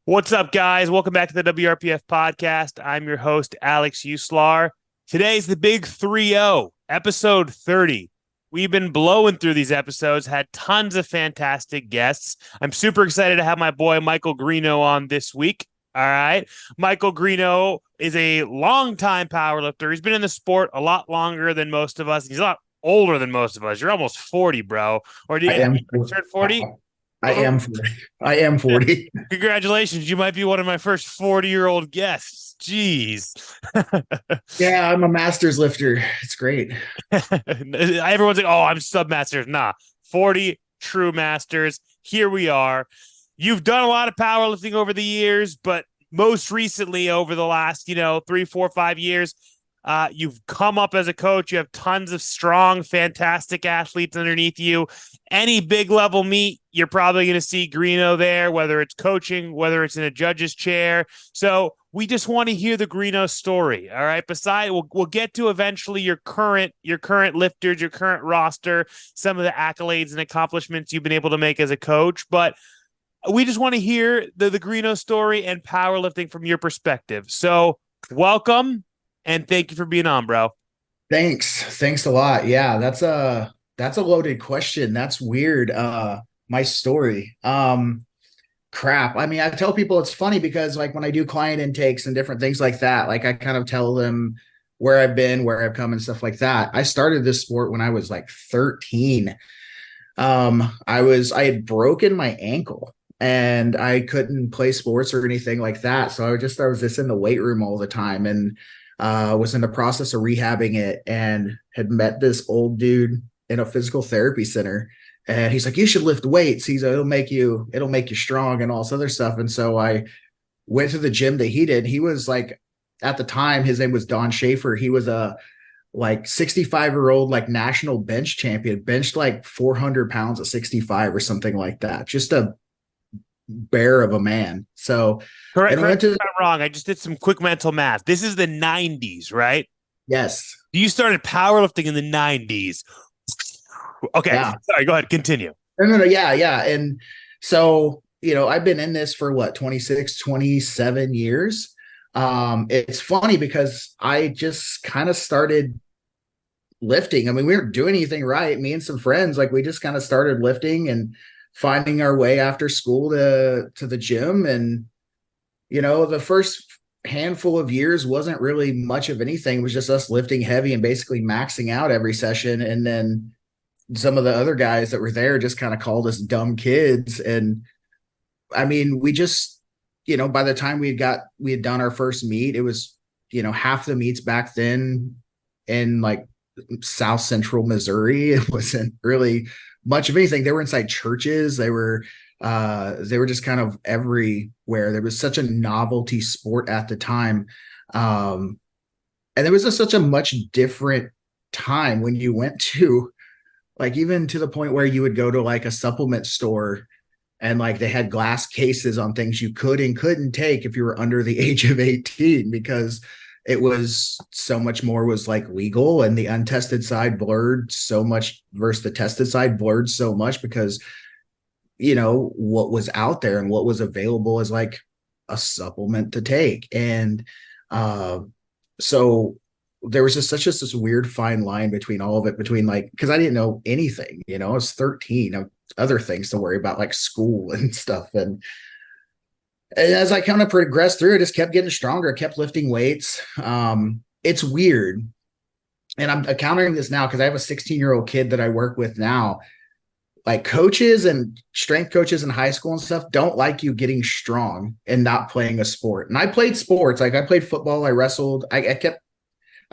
What's up, guys? Welcome back to the WRPF podcast. I'm your host, Alex Uslar. Today's the big 3-0, episode 30. We've been blowing through these episodes, had tons of fantastic guests. I'm super excited to have my boy Michael Greeno on this week. All right. Michael Greeno is a longtime powerlifter. He's been in the sport a lot longer than most of us. He's a lot older than most of us. You're almost 40, bro. Or do you turn 40? I am 40. I am 40. Congratulations. You might be one of my first 40-year-old guests. Jeez. Yeah, I'm a master's lifter. It's great. Everyone's like, oh, I'm submasters. Nah, 40 true masters. Here we are. You've done a lot of powerlifting over the years, but most recently over the last, 3, 4, 5 years, you've come up as a coach. You have tons of strong, fantastic athletes underneath you. Any big level meet, you're probably going to see Greeno there, whether it's coaching, whether it's in a judge's chair. So we just want to hear the Greeno story. All right. Besides, we'll get to eventually your current lifters, your current roster, some of the accolades and accomplishments you've been able to make as a coach. But we just want to hear the Greeno story and powerlifting from your perspective. So welcome. And thank you for being on, bro. Thanks a lot. Yeah, that's a loaded question. That's weird. My story. Crap. I mean, I tell people it's funny because like when I do client intakes and different things like that, like I kind of tell them where I've been, where I've come and stuff like that. I started this sport when I was like 13. I had broken my ankle and I couldn't play sports or anything like that. So I was just in the weight room all the time and was in the process of rehabbing it and had met this old dude in a physical therapy center. And he's like, you should lift weights. He's like, it'll make you strong and all this other stuff. And so I went to the gym that he did. He was like, at the time, his name was Don Schaefer. He was a like 65-year-old, like national bench champion, benched like 400 pounds at 65 or something like that. Just a bear of a man. So correct. I'm wrong. I just did some quick mental math. This is the 90s, right? Yes. You started powerlifting in the 90s. Okay. Yeah. Sorry, go ahead. Continue. No. Yeah. And so, I've been in this for 26, 27 years. It's funny because I just kind of started lifting. I mean, we weren't doing anything right. Me and some friends, like we just kind of started lifting and finding our way after school to the gym. And, the first handful of years wasn't really much of anything. It was just us lifting heavy and basically maxing out every session. And then some of the other guys that were there just kind of called us dumb kids. And I mean, we just, by the time we had done our first meet, it was, half the meets back then in like South Central Missouri. It wasn't really much of anything. They were inside churches. They were just kind of everywhere. There was such a novelty sport at the time. And there was such a much different time when you went to like, even to the point where you would go to like a supplement store and like they had glass cases on things you could and couldn't take if you were under the age of 18, because it was so much more was like legal, and the untested side blurred so much versus the tested side blurred so much because, what was out there and what was available as like a supplement to take. And so there was just this weird fine line between all of it, between like, because I didn't know anything, I was 13, other things to worry about like school and stuff. And as I kind of progressed through, I just kept getting stronger, kept lifting weights. It's weird. And I'm encountering this now because I have a 16-year-old kid that I work with now. Like coaches and strength coaches in high school and stuff don't like you getting strong and not playing a sport. And I played sports. Like I played football. I wrestled. I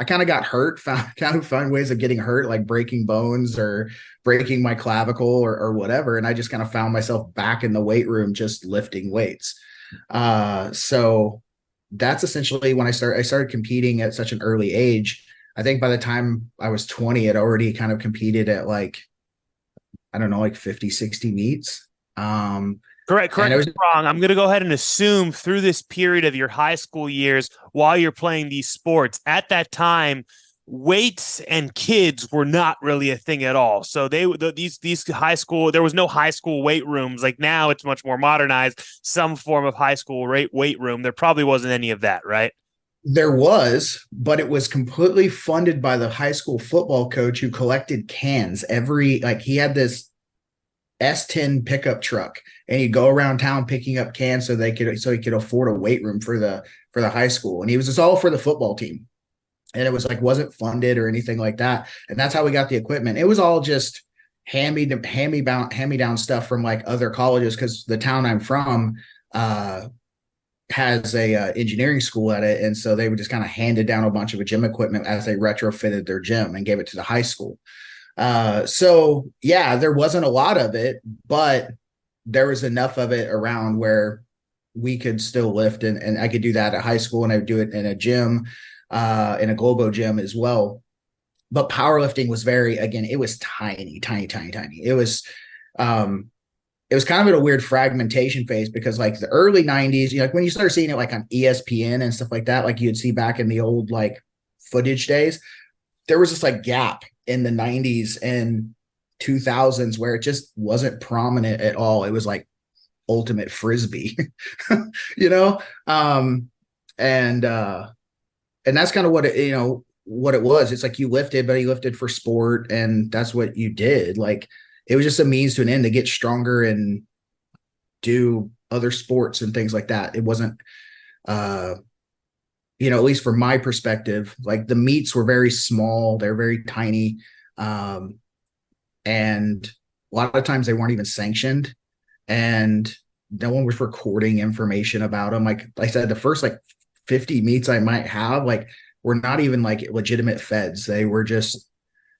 kind of got hurt, found ways of getting hurt, like breaking bones or breaking my clavicle or whatever. And I just kind of found myself back in the weight room, just lifting weights. So that's essentially when I started competing at such an early age. I think by the time I was 20, I'd already kind of competed at like, I don't know, like 50, 60 meets. Correct. Wrong. I'm going to go ahead and assume through this period of your high school years while you're playing these sports, at that time, weights and kids were not really a thing at all. So these high school, there was no high school weight rooms. Like now it's much more modernized, some form of high school weight room. There probably wasn't any of that, right? There was, but it was completely funded by the high school football coach who collected cans like he had this S10 pickup truck and he'd go around town picking up cans so he could afford a weight room for the high school. And he was just all for the football team. And it was like, wasn't funded or anything like that. And that's how we got the equipment. It was all just hand-me-down stuff from like other colleges. Cause the town I'm from, has a engineering school at it. And so they would just kind of handed down a bunch of gym equipment as they retrofitted their gym and gave it to the high school. So yeah, there wasn't a lot of it, but there was enough of it around where we could still lift, and I could do that at high school, and I would do it in a gym, in a Globo gym as well. But powerlifting was it was tiny. It was kind of in a weird fragmentation phase because like the early 90s, like when you started seeing it like on ESPN and stuff like that, like you'd see back in the old like footage days, there was this like gap in the 90s and 2000s where it just wasn't prominent at all. It was like ultimate frisbee, you know? And that's kind of what what it was. It's like you lifted, but you lifted for sport, and that's what you did. Like it was just a means to an end to get stronger and do other sports and things like that. It wasn't, at least from my perspective, like the meets were very small. They're very tiny. And a lot of times they weren't even sanctioned, and no one was recording information about them. Like I said, the first like 50 meets I might have, like, were not even like legitimate feds. They were just,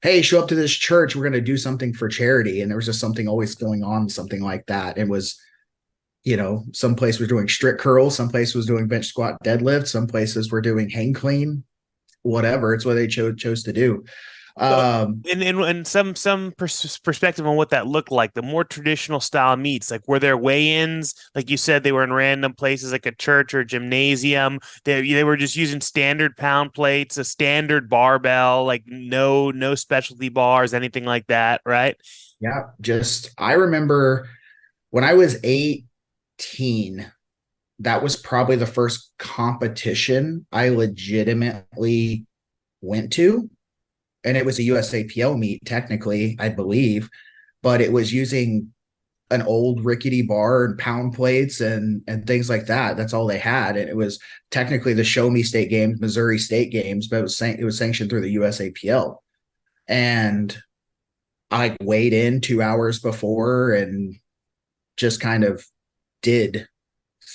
hey, show up to this church. We're going to do something for charity. And there was just something always going on, something like that. It was, some place was doing strict curls. Some place was doing bench squat deadlift. Some places were doing hang clean, whatever. It's what they chose to do. And some perspective on what that looked like. The more traditional style meets, like were there weigh-ins? Like you said, they were in random places, like a church or a gymnasium. They were just using standard pound plates, a standard barbell, like no specialty bars, anything like that, right? Yeah, I remember when I was 18, that was probably the first competition I legitimately went to. And it was a USAPL meet, technically, I believe, but it was using an old rickety bar and pound plates and things like that. That's all they had. And it was technically the Show Me State Games, Missouri State Games, but it was sanctioned through the USAPL. And I weighed in 2 hours before and just kind of did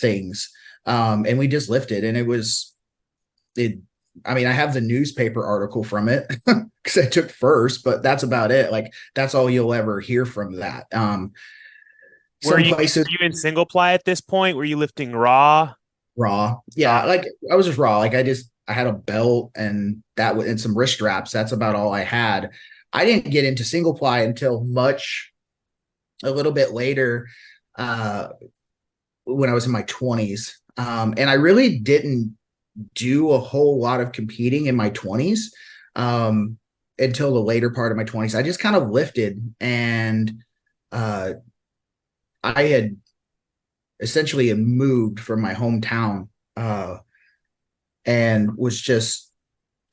things. And we just lifted, and I have the newspaper article from it because I took first, but that's about it. Like that's all you'll ever hear from that. Were you in single ply at this point? Were you lifting raw? Raw. Yeah. Like I was just raw. Like I had a belt and and some wrist straps. That's about all I had. I didn't get into single ply until a little bit later, when I was in my 20s. And I really didn't do a whole lot of competing in my 20s until the later part of my 20s. I just kind of lifted, and I had essentially moved from my hometown and was just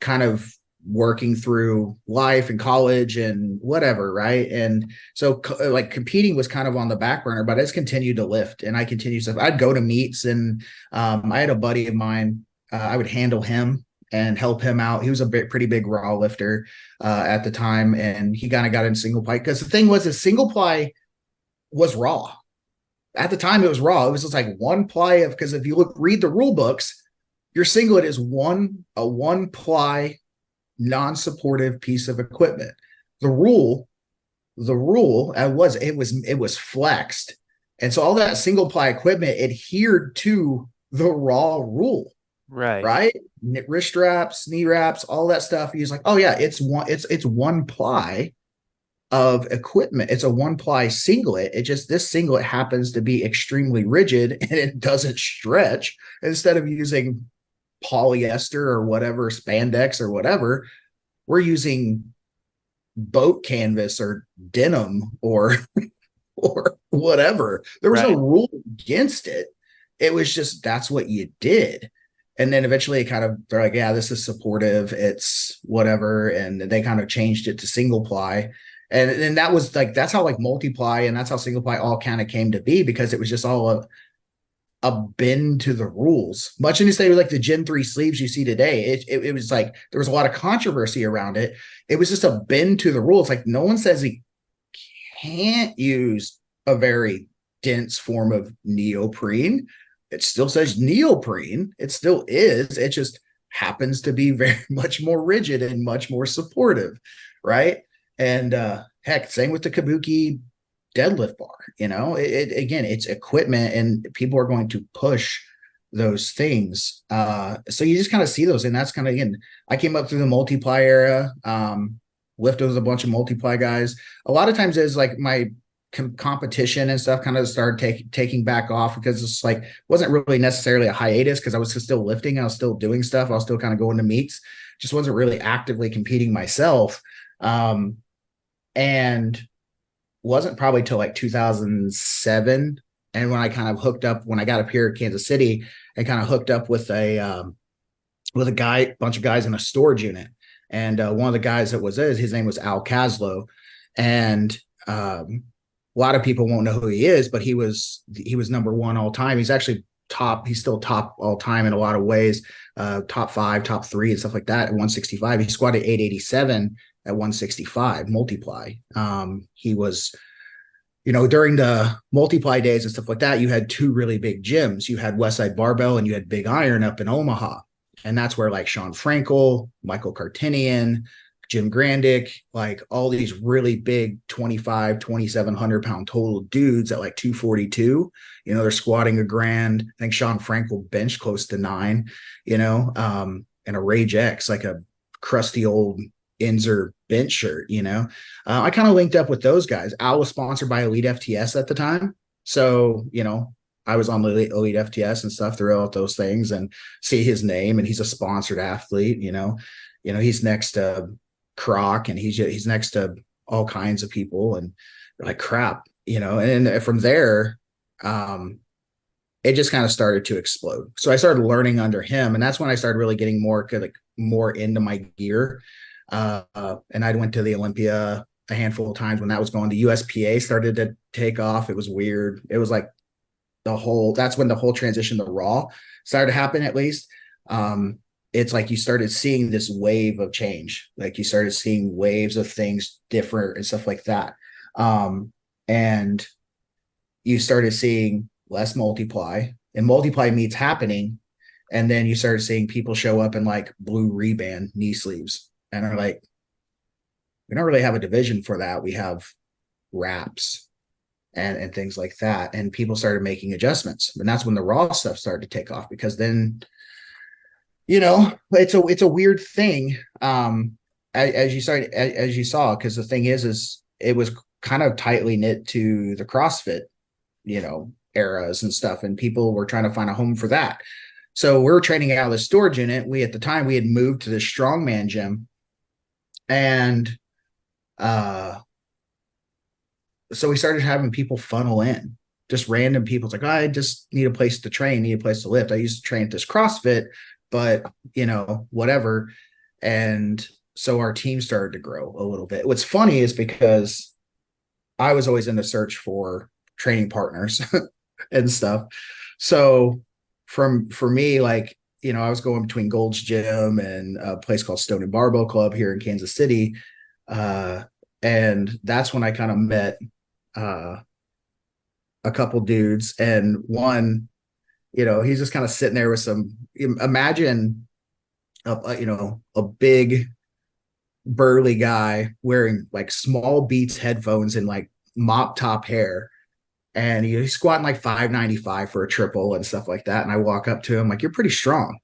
kind of working through life and college and whatever, right? And so like competing was kind of on the back burner, but I just continued to lift, and I continued stuff. I'd go to meets, and I had a buddy of mine, I would handle him and help him out. He was a pretty big raw lifter at the time, and he kind of got in single ply because the thing was, a single ply was raw. At the time, it was raw. It was just like one ply because if you read the rule books, your singlet is a one ply non-supportive piece of equipment. The rule it was flexed, and so all that single ply equipment adhered to the raw rule. Right. Wrist straps, knee wraps, all that stuff. He's like, oh yeah, it's one ply of equipment. It's a one ply singlet. This singlet happens to be extremely rigid and it doesn't stretch. Instead of using polyester or whatever, spandex or whatever, we're using boat canvas or denim or whatever. There was no Right. rule against it. It was just that's what you did. And then eventually it kind of they're like, yeah, this is supportive. It's whatever. And they kind of changed it to single ply. And that was like that's how like multiply and that's how single ply all kind of came to be because it was just all a bend to the rules. Much in the same way like the Gen 3 sleeves you see today. It was like there was a lot of controversy around it. It was just a bend to the rules. Like no one says he can't use a very dense form of neoprene. It still says neoprene. It still is. It just happens to be very much more rigid and much more supportive, right? And heck, same with the Kabuki deadlift bar. Again, it's equipment, and people are going to push those things. So you just kind of see those, and that's kind of again. I came up through the multiply era. Lifted with a bunch of multiply guys. A lot of times, is like my competition and stuff kind of started taking back off because it's like wasn't really necessarily a hiatus because I was still lifting. I was still doing stuff. I was still kind of going to meets. Just wasn't really actively competing myself. And wasn't probably till like 2007. And when I kind of hooked up, when I got up here at Kansas City and kind of hooked up with a bunch of guys in a storage unit. And one of the guys that was his name was Al Caslow. And a lot of people won't know who he is, but he was number one all time. He's actually he's still top all time in a lot of ways, top 5, top 3 and stuff like that at 165. He squatted 887 at 165 multiply. He was, during the multiply days and stuff like that, you had 2 really big gyms. You had Westside Barbell and you had Big Iron up in Omaha. And that's where like Sean Frankel, Michael Cartinian, Jim Grandick, like all these really big 2,700 pound total dudes at like 242, they're squatting a grand. I think Sean Frankel benched close to 9, and a Rage X, like a crusty old Inzer bench shirt, I kind of linked up with those guys. Al was sponsored by Elite FTS at the time. So, I was on the Elite FTS and stuff throughout those things and see his name, and he's a sponsored athlete, he's next to Croc and he's next to all kinds of people, and like crap, and from there, it just kind of started to explode. So I started learning under him, and that's when I started really getting more into my gear. And I went to the Olympia a handful of times when that was going. The USPA started to take off. It was weird. It was like that's when the whole transition to Raw started to happen, at least. It's like you started seeing this wave of change. Like you started seeing waves of things different and stuff like that. And you started seeing less multiply and multiply meets happening. And then you started seeing people show up in like blue Reband knee sleeves and are like, we don't really have a division for that. We have wraps and things like that. And people started making adjustments. And that's when the Raw stuff started to take off, because then, it's a weird thing. As you saw, because the thing is it was kind of tightly knit to the CrossFit, eras and stuff. And people were trying to find a home for that. So we were training out of the storage unit. At the time we had moved to the strongman gym. And, so we started having people funnel in, just random people. It's like, I just need a place to train, need a place to lift. I used to train at this CrossFit, but whatever. And so our team started to grow a little bit. What's funny is because I was always in the search for training partners and stuff. So for me, like, I was going between Gold's Gym and a place called Stone and Barbell Club here in Kansas City. And that's when I kind of met a couple dudes, and one, he's just kind of sitting there with imagine a big burly guy wearing like small Beats headphones and like mop top hair. And he's squatting like 595 for a triple and stuff like that. And I walk up to him like, you're pretty strong.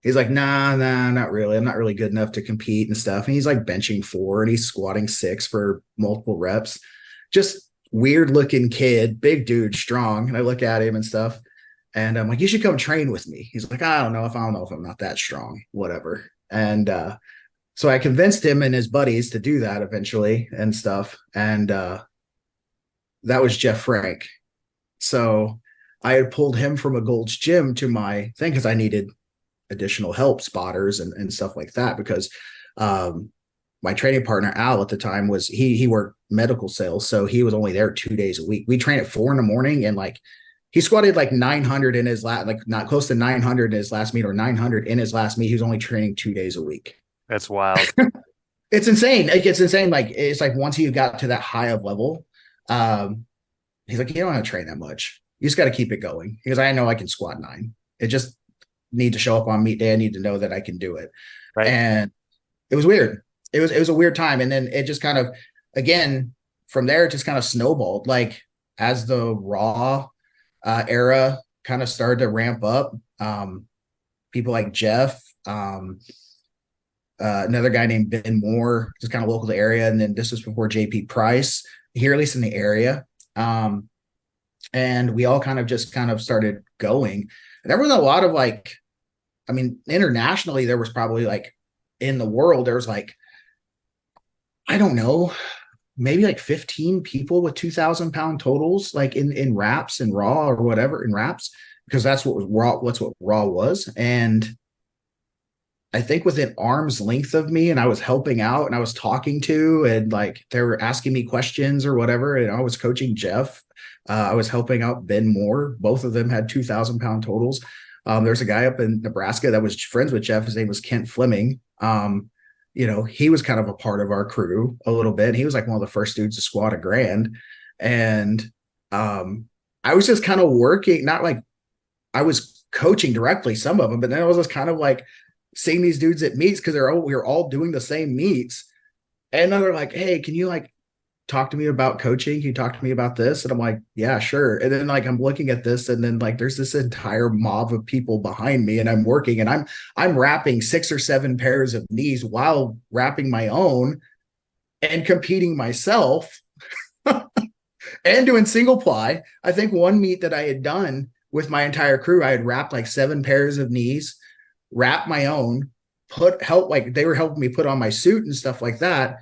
He's like, nah, not really. I'm not really good enough to compete and stuff. And he's like benching 4 and he's squatting 6 for multiple reps. Just weird looking kid, big dude, strong. And I look at him and stuff. And I'm like, you should come train with me. He's like, I don't know if I'm not that strong, whatever. And So I convinced him and his buddies to do that eventually and stuff. And that was Jeff Frank. So I had pulled him from a Gold's Gym to my thing because I needed additional help, spotters and stuff like that. Because my training partner Al at the time was he worked medical sales, so he was only there 2 days a week. We trained at 4 a.m. and like he squatted like 900 in his last, like not close to 900 in his last meet or 900 in his last meet. He was only training 2 days a week. That's wild. It's insane. It gets insane. Like it's like once you got to that high of level, he's like, you don't want to train that much. You just got to keep it going because I know I can squat 9. It just need to show up on meet day. I need to know that I can do it. Right. And it was weird. It was a weird time. And then it just kind of, again, from there, it just kind of snowballed. Like as the raw era kind of started to ramp up, people like Jeff, another guy named Ben Moore, just kind of local to the area. And then this was before JP Price here, at least in the area. And we all kind of started going. And there was a lot of like, I mean, internationally, there was probably like in the world, there was like, I don't know, maybe like 15 people with 2,000-pound totals, like in wraps and raw or whatever in wraps, because that's what was raw. What's what raw was. And I think within arm's length of me, and I was helping out and I was talking to, and like they were asking me questions or whatever. And I was coaching Jeff. I was helping out Ben Moore. Both of them had 2,000-pound totals. There's a guy up in Nebraska that was friends with Jeff. His name was Kent Fleming. He was kind of a part of our crew a little bit. He was like one of the first dudes to squat a grand. And I was just kind of working, not like I was coaching directly some of them, but then I was just kind of like seeing these dudes at meets because we were all doing the same meets. And then they're like, hey, can you like talk to me about coaching? Can you talk to me about this? And I'm like, yeah, sure. And then like I'm looking at this, and then like there's this entire mob of people behind me, and I'm working, and I'm wrapping 6 or 7 pairs of knees while wrapping my own and competing myself and doing single ply. I think one meet that I had done with my entire crew, I had wrapped like 7 pairs of knees, wrapped my own, like they were helping me put on my suit and stuff like that.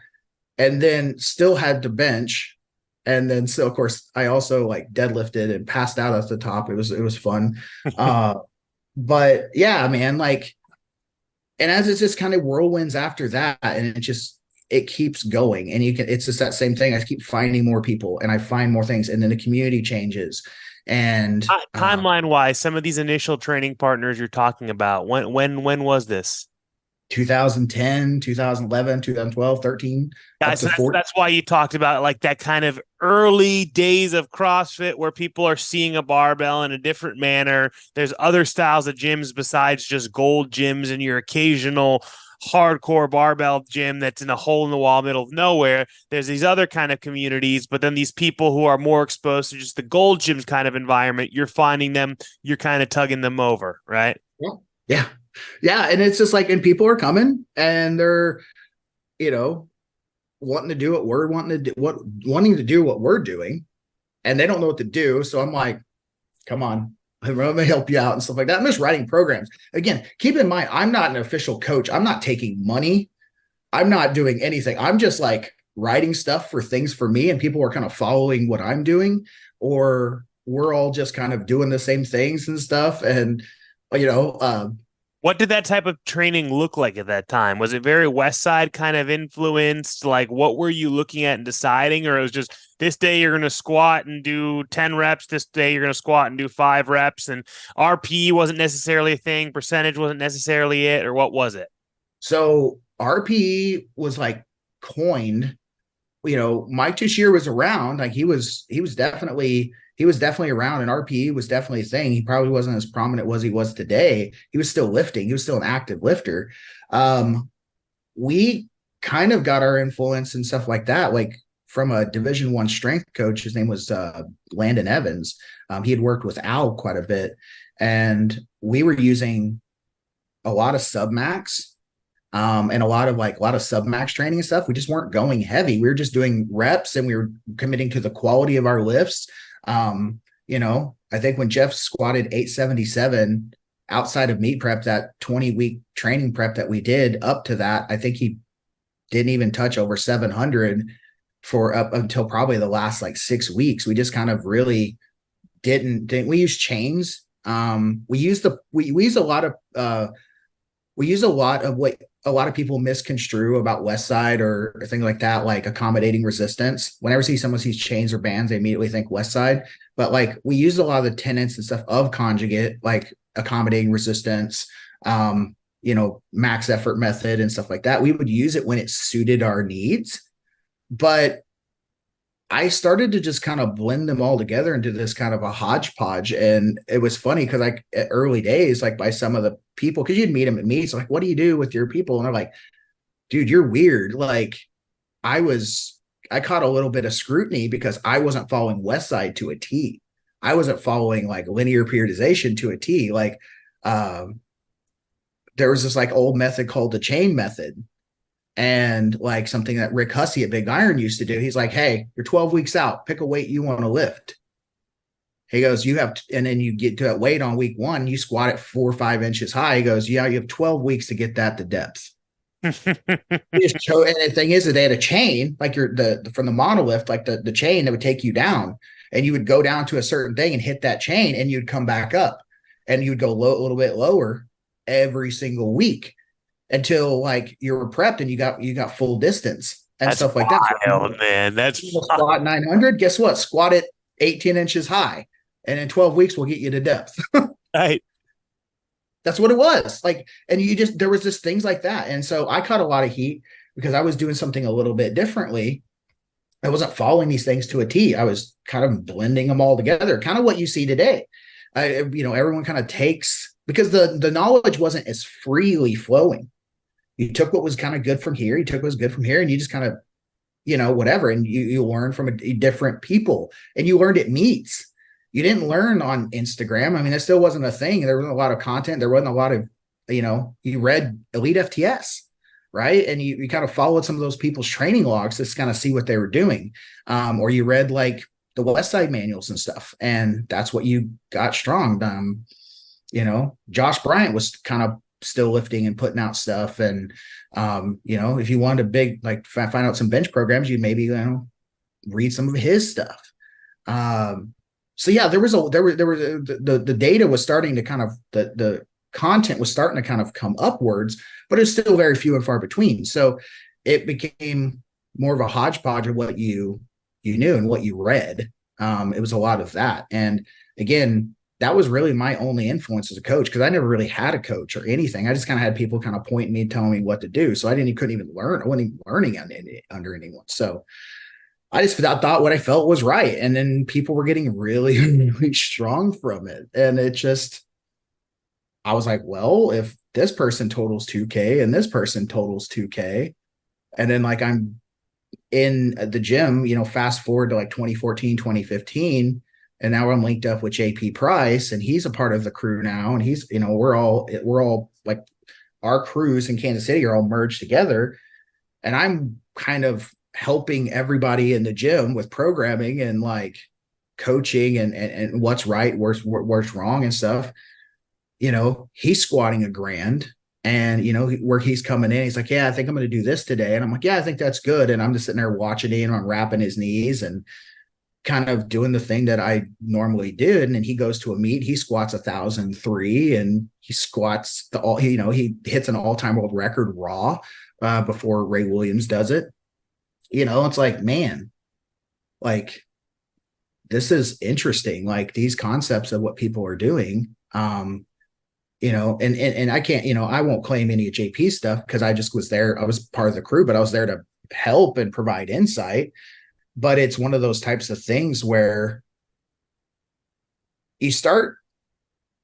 And then still had to bench. And then, so of course, I also like deadlifted and passed out at the top. It was fun. But yeah, man, like, and as it's just kind of whirlwinds after that, and it keeps going. And it's just that same thing. I keep finding more people and I find more things, and then the community changes. And timeline wise, some of these initial training partners you're talking about, when was this? 2010, 2011, 2012, 13. Yeah, so that's why you talked about like that kind of early days of CrossFit where people are seeing a barbell in a different manner. There's other styles of gyms besides just gold gyms and your occasional hardcore barbell gym that's in a hole in the wall middle of nowhere. There's these other kind of communities, but then these people who are more exposed to just the gold gyms kind of environment, you're finding them, you're kind of tugging them over, right? Yeah. Yeah. And it's just like, and people are coming and they're, wanting to do what we're wanting to do what we're doing, and they don't know what to do. So I'm like, come on, I'm going to help you out and stuff like that. I'm just writing programs. Again, keep in mind, I'm not an official coach. I'm not taking money. I'm not doing anything. I'm just like writing stuff for things for me, and people are kind of following what I'm doing, or we're all just kind of doing the same things and stuff. And, what did that type of training look like at that time? Was it very West Side kind of influenced? Like, what were you looking at and deciding? Or it was just this day you're going to squat and do 10 reps. This day you're going to squat and do 5 reps. And RPE wasn't necessarily a thing. Percentage wasn't necessarily it. Or what was it? So RPE was like coined. Mike Tushier was around. Like he was definitely around, and RPE was definitely a thing. He probably wasn't as prominent as he was today. He was still lifting. He was still an active lifter. We kind of got our influence and stuff like that, like from a Division I strength coach. His name was Landon Evans. He had worked with Al quite a bit, and we were using a lot of submax. And a lot of submax training and stuff. We just weren't going heavy. We were just doing reps, and we were committing to the quality of our lifts. I think when Jeff squatted 877 outside of meet prep, that 20-week training prep that we did up to that, I think he didn't even touch over 700 for up until probably the last like 6 weeks. We just kind of really didn't we use chains. We use a lot of what a lot of people misconstrue about West Side or things like that, like accommodating resistance. Whenever someone sees chains or bands, they immediately think West Side. But like we used a lot of the tenets and stuff of conjugate, like accommodating resistance, max effort method and stuff like that. We would use it when it suited our needs. But I started to just kind of blend them all together into this kind of a hodgepodge. And it was funny because like at early days, like by some of the people, because you'd meet them at meets, like, what do you do with your people? And they're like, dude, you're weird. Like I caught a little bit of scrutiny because I wasn't following West Side to a T. I wasn't following like linear periodization to a T. Like there was this like old method called the chain method. And like something that Rick Hussey at Big Iron used to do. He's like, hey, you're 12 weeks out, pick a weight you want to lift. He goes, and then you get to that weight on week 1, you squat it 4 or 5 inches high. He goes, yeah, you have 12 weeks to get that to depth. And the thing is that they had a chain, like from the monolift, like the chain that would take you down, and you would go down to a certain thing and hit that chain, and you'd come back up, and you'd go a little bit lower every single week until like you were prepped and you got full distance and That's stuff like wild, that. man. That's squat 900. Guess what? Squat it 18 inches high, and in 12 weeks we'll get you to depth. right. That's what it was like. And there was just things like that. And so I caught a lot of heat because I was doing something a little bit differently. I wasn't following these things to a T. I was kind of blending them all together, kind of what you see today. Everyone kind of takes, because the knowledge wasn't as freely flowing. You took what was kind of good from here, you took what was good from here, and you just kind of, whatever. And you learn from a different people, and you learned at meets. You didn't learn on Instagram. I mean, that still wasn't a thing. There wasn't a lot of content. There wasn't a lot of, you read Elite FTS, right? And you kind of followed some of those people's training logs to kind of see what they were doing. Or you read like the West Side manuals and stuff. And that's what you got strong. Josh Bryant was kind of still lifting and putting out stuff. And, if you wanted to find out some bench programs, you'd maybe, read some of his stuff. So yeah, the data was starting to kind of, the content was starting to kind of come upwards, but it's still very few and far between. So it became more of a hodgepodge of what you knew and what you read. It was a lot of that. And again, that was really my only influence as a coach, because I never really had a coach or anything. I just kind of had people kind of pointing me, telling me what to do. So couldn't even learn. I wasn't even learning under anyone. So I just thought what I felt was right. And then people were getting really, really strong from it. And I was like, well, if this person totals 2K and this person totals 2K, and then like I'm in the gym, fast forward to like 2014, 2015, and now I'm linked up with JP Price, and he's a part of the crew now. And he's, we're all like, our crews in Kansas City are all merged together. And I'm kind of helping everybody in the gym with programming and like coaching and what's right, what's wrong and stuff. He's squatting $1,000, and where he's coming in, he's like, yeah, I think I'm going to do this today. And I'm like, yeah, I think that's good. And I'm just sitting there watching him, unwrapping his knees and kind of doing the thing that I normally did. And then he goes to a meet, he squats 1,003, and he squats he hits an all-time world record raw before Ray Williams does it. It's like, man, like, this is interesting. Like these concepts of what people are doing, and I can't, I won't claim any of JP stuff because I just was there. I was part of the crew, but I was there to help and provide insight. But it's one of those types of things where you start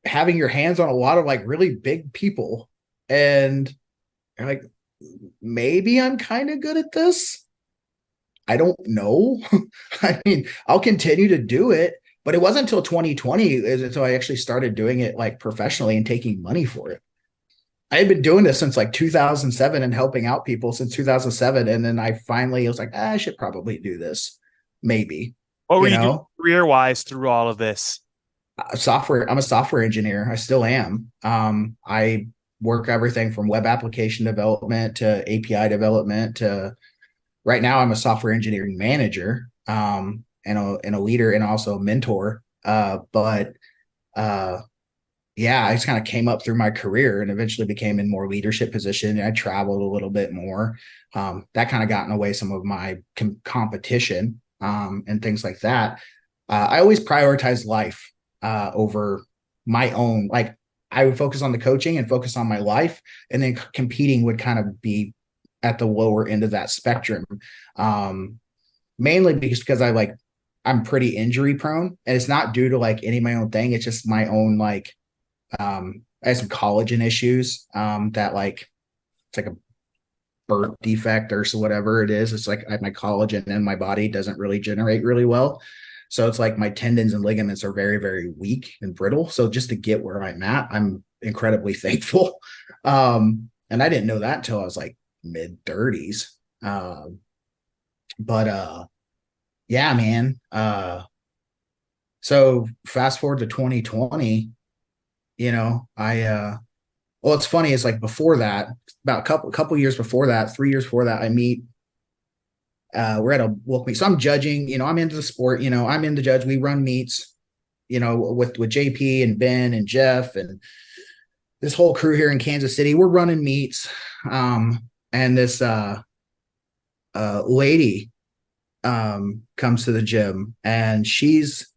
having your hands on a lot of like really big people, and you're like, maybe I'm kind of good at this. I don't know. I mean, I'll continue to do it, but it wasn't until 2020 until I actually started doing it like professionally and taking money for it. I had been doing this since like 2007 and helping out people since 2007. And then I finally was like, I should probably do this. Maybe. What were you doing career-wise through all of this? I'm a software engineer. I still am. I work everything from web application development to API development to right now I'm a software engineering manager, and a leader and also a mentor. But yeah, I just kind of came up through my career and eventually became in more leadership position. I traveled a little bit more. That kind of got in the way some of my competition, and things like that. I always prioritize life over my own. Like I would focus on the coaching and focus on my life, and then competing would kind of be at the lower end of that spectrum. Um, Mainly because I'm pretty injury prone, and it's not due to like any of my own thing. It's just my own like I have some collagen issues that like it's like a birth defect or so whatever it is. It's like my collagen in my body doesn't really generate really well. So it's like my tendons and ligaments are very, very weak and brittle. So just to get where I'm at, I'm incredibly thankful. And I didn't know that until I was like mid 30s. But yeah, man. So fast forward to 2020, well, it's funny. It's like before that, about a couple years before that, 3 years before that, I meet. We're at a walk meet, so I'm judging. I'm into the sport. I'm in the judge. We run meets. With JP and Ben and Jeff and this whole crew here in Kansas City. We're running meets, and this lady comes to the gym, and she's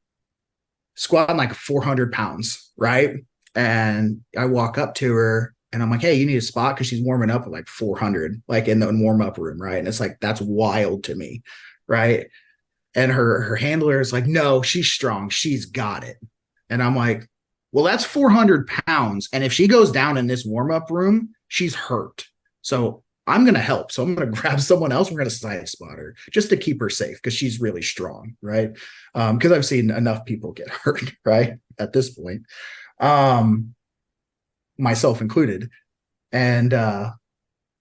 squatting like 400 pounds, right? And I walk up to her and I'm like, hey, you need a spot? Because she's warming up at like 400, like in the warm up room, right? And it's like, that's wild to me, right? And her handler is like, no, she's strong. She's got it. And I'm like, well, that's 400 pounds. And if she goes down in this warm up room, she's hurt. So I'm going to help. So I'm going to grab someone else. We're going to side spot her just to keep her safe because she's really strong, right? Because I've seen enough people get hurt, right? At this point, myself included. And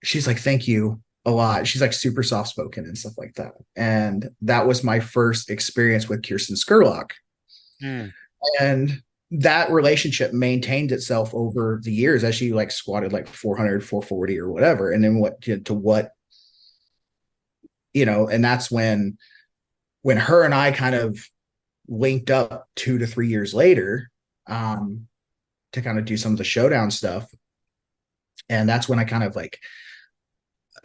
she's like, thank you a lot. She's like super soft spoken and stuff like that. And that was my first experience with Kirsten Skurlock. Mm. And that relationship maintained itself over the years as she like squatted like 400, 440 or whatever. And then and that's when her and I kind of linked up 2 to 3 years later, to kind of do some of the showdown stuff. And that's when I kind of like,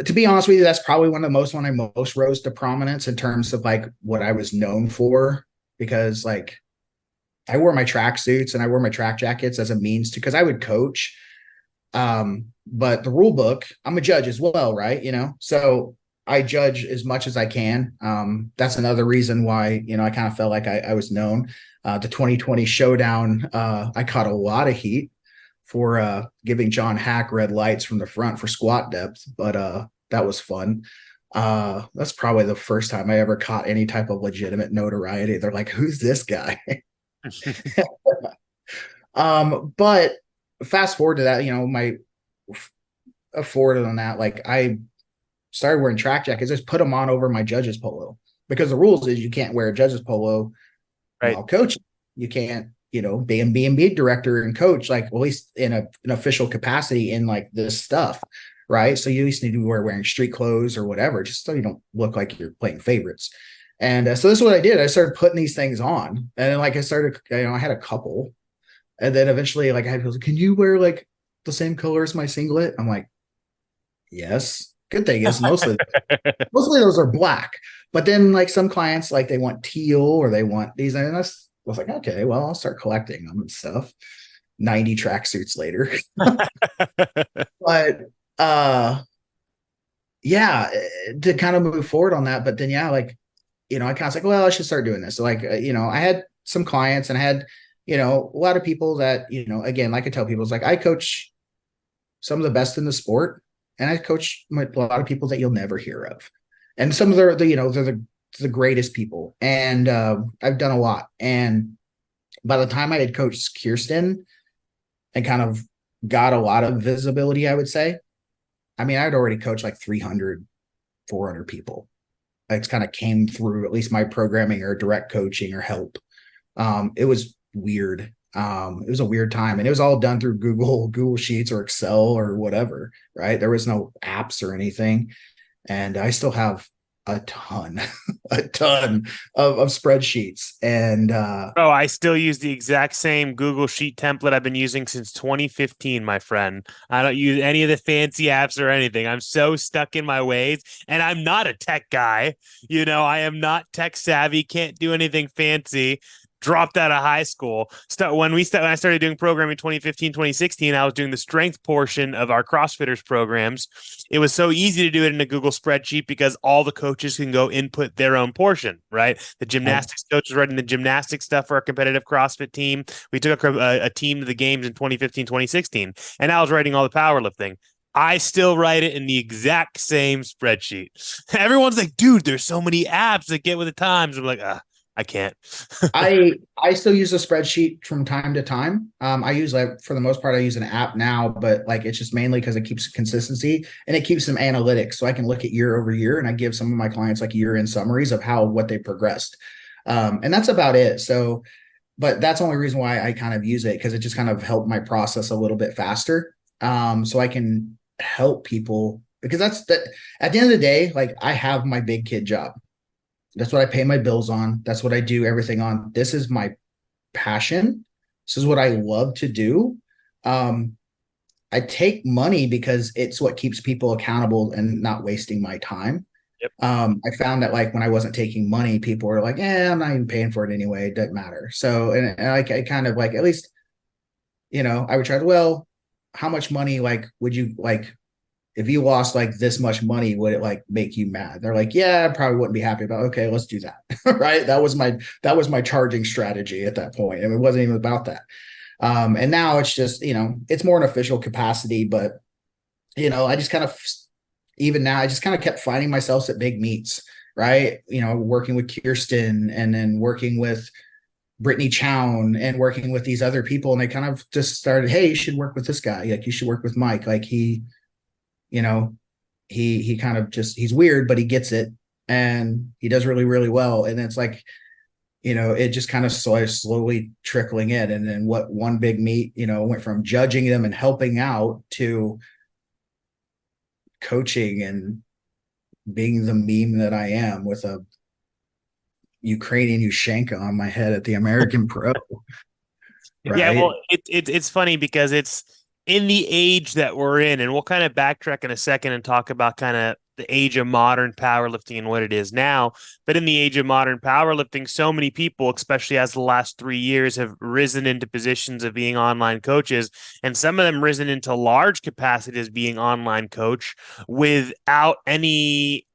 to be honest with you, that's probably when I most rose to prominence in terms of like what I was known for, because like I wore my track suits and I wore my track jackets as a means to, because I would coach. But the rule book, I'm a judge as well, right? So I judge as much as I can. That's another reason why, I kind of felt like I was known. The 2020 showdown, I caught a lot of heat for giving John Hack red lights from the front for squat depth, but that was fun. That's probably the first time I ever caught any type of legitimate notoriety. They're like, who's this guy? But fast forward to that, my forward on that, like I started wearing track jackets, just put them on over my judge's polo, because the rules is you can't wear a judge's polo while coaching. You can't, be a B&B director and coach, like, well, at least in an official capacity in like this stuff, right? So you at least need to be wearing street clothes or whatever, just so you don't look like you're playing favorites. And so this is what I did. I started putting these things on, and then like I started, I had a couple, and then eventually like I had people like, can you wear like the same color as my singlet? I'm like, yes. Good thing is mostly those are black, but then like some clients, like they want teal or they want these, and I was like, okay, well, I'll start collecting them and stuff. 90 tracksuits later. But yeah, to kind of move forward on that. But then yeah, like, I kind of was like, well, I should start doing this. So like, I had some clients and I had, a lot of people that, again, like I tell people, it's like I coach some of the best in the sport, and I coach a lot of people that you'll never hear of. And some of they're the greatest people. And I've done a lot. And by the time I had coached Kirsten and kind of got a lot of visibility, I would say, I mean, I'd already coached like 300, 400 people. It's kind of came through at least my programming or direct coaching or help. It was weird. It was a weird time, and it was all done through Google Sheets or Excel or whatever, right? There was no apps or anything. And I still have a ton, a ton of spreadsheets. And Oh, I still use the exact same Google Sheet template I've been using since 2015, my friend. I don't use any of the fancy apps or anything. I'm so stuck in my ways, and I'm not a tech guy. I am not tech savvy, can't do anything fancy. Dropped out of high school. When I started doing programming 2015, 2016, I was doing the strength portion of our CrossFitters programs. It was so easy to do it in a Google spreadsheet because all the coaches can go input their own portion, right? The gymnastics coach was writing the gymnastics stuff for our competitive CrossFit team. We took a team to the games in 2015, 2016, and I was writing all the powerlifting. I still write it in the exact same spreadsheet. Everyone's like, dude, there's so many apps that get with the times. I'm like, I can't. I still use a spreadsheet from time to time. I use, like, for the most part, I use an app now, but like it's just mainly because it keeps consistency and it keeps some analytics, so I can look at year over year, and I give some of my clients like year-end summaries of what they progressed, and that's about it. So, but that's the only reason why I kind of use it, because it just kind of helped my process a little bit faster, so I can help people, because that's that. At the end of the day, like, I have my big kid job. That's what I pay my bills on. That's what I do everything on. This is my passion. This is what I love to do. I take money because it's what keeps people accountable and not wasting my time. Yep. I found that, like, when I wasn't taking money, people were like, I'm not even paying for it anyway. It doesn't matter. So, and I kind of like, at least, I would try to, well, how much money, like, would you like, if you lost like this much money, would it like make you mad? They're like, yeah, I probably wouldn't be happy about, okay, let's do that. Right. That was my charging strategy at that point. And it wasn't even about that. And now it's just, it's more an official capacity, but I just kind of, even now, I just kind of kept finding myself at big meets, right? Working with Kirsten, and then working with Brittany Chown, and working with these other people. And they kind of just started, hey, you should work with this guy. Like, you should work with Mike. Like, he kind of just, he's weird, but he gets it, and he does really, really well. And it's like, it just kind of slowly trickling in. And then one big meet, went from judging them and helping out to coaching and being the meme that I am, with a Ukrainian Ushanka on my head at the American Pro. Right? Yeah, well, it's funny because it's in the age that we're in, and we'll kind of backtrack in a second and talk about kind of the age of modern powerlifting and what it is now. But in the age of modern powerlifting, so many people, especially as the last 3 years, have risen into positions of being online coaches, and some of them risen into large capacity as being online coach without any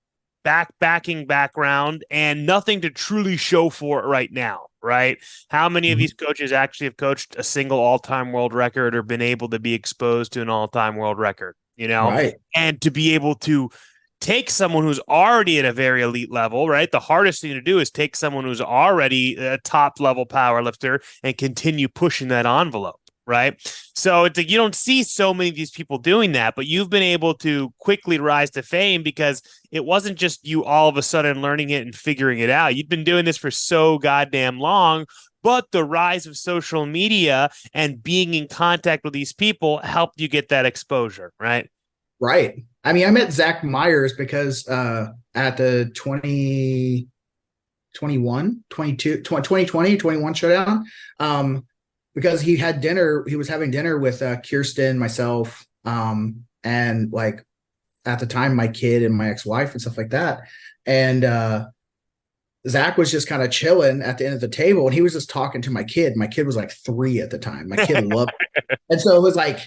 backing background and nothing to truly show for it right now, right? How many of these coaches actually have coached a single all-time world record or been able to be exposed to an all-time world record, Right. And to be able to take someone who's already at a very elite level, right? The hardest thing to do is take someone who's already a top level power lifter and continue pushing that envelope. Right. So it's like you don't see so many of these people doing that, but you've been able to quickly rise to fame because it wasn't just you all of a sudden learning it and figuring it out. You've been doing this for so goddamn long, but the rise of social media and being in contact with these people helped you get that exposure. Right. Right. I mean, I met Zach Myers because at the 2020, 21 showdown, because he was having dinner with Kirsten, myself, and, like, at the time, my kid and my ex-wife and stuff like that. And Zach was just kind of chilling at the end of the table, and he was just talking to my kid. My kid was like 3 at the time. My kid loved it. And so it was like,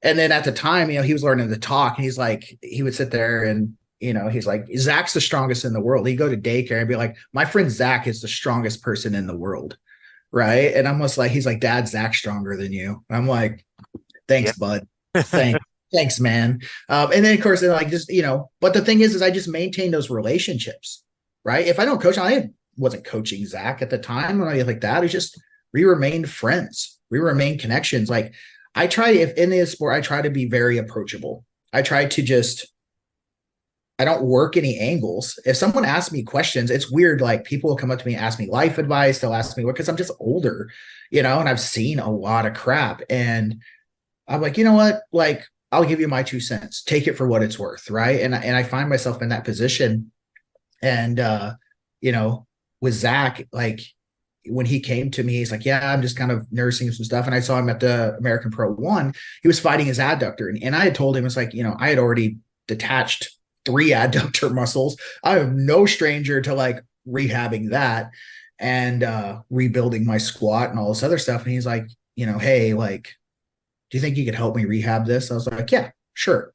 and then at the time, he was learning to talk, and he's like, he would sit there and, he's like, Zach's the strongest in the world. He'd go to daycare and be like, my friend Zach is the strongest person in the world. Right. And I'm just like, he's like, Dad, Zach's stronger than you. I'm like, thanks, bud. Thanks, man. And then, of course, they're like, just, but the thing is I just maintain those relationships. Right. If I don't coach, I wasn't coaching Zach at the time or anything like that. It's just, we remained friends. We remained connections. Like, if in the sport, I try to be very approachable. I try to just I don't work any angles. If someone asks me questions, it's weird. Like people will come up to me and ask me life advice. They'll ask me what, because I'm just older, and I've seen a lot of crap. And I'm like, you know what? Like, I'll give you my 2 cents. Take it for what it's worth, right? And I find myself in that position. And you know, with Zach, like when he came to me, he's like, yeah, I'm just kind of nursing some stuff. And I saw him at the American Pro One. He was fighting his adductor. And I had told him, it's like, I had already detached 3 adductor muscles. I am no stranger to like rehabbing that and rebuilding my squat and all this other stuff. And he's like, hey, like, do you think you could help me rehab this? I was like, yeah, sure.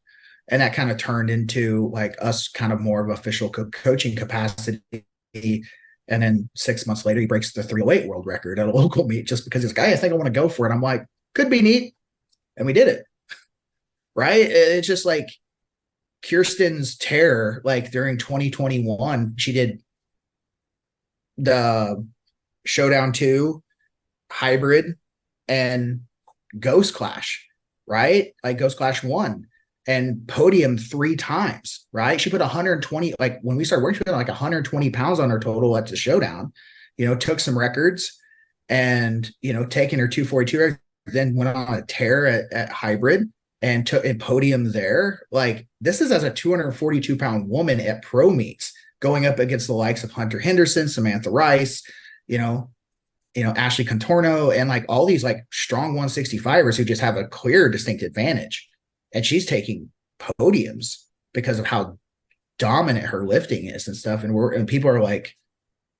And that kind of turned into like us kind of more of official coaching capacity. And then 6 months later, he breaks the 308 world record at a local meet just because this guy, I think I want to go for it. I'm like, could be neat. And we did it. Right. It's just like Kirsten's tear, like during 2021, she did the Showdown 2, Hybrid, and Ghost Clash, right? Like Ghost Clash 1 and podium 3 times, right? She put 120, like when we started working, she put like 120 pounds on her total at the Showdown, took some records and, taking her 242, then went on a tear at Hybrid and took a podium there. Like this is as a 242-pound woman at pro meets going up against the likes of Hunter Henderson, Samantha Rice, Ashley Contorno, and like all these like strong 165ers who just have a clear, distinct advantage. And she's taking podiums because of how dominant her lifting is and stuff. And people are like,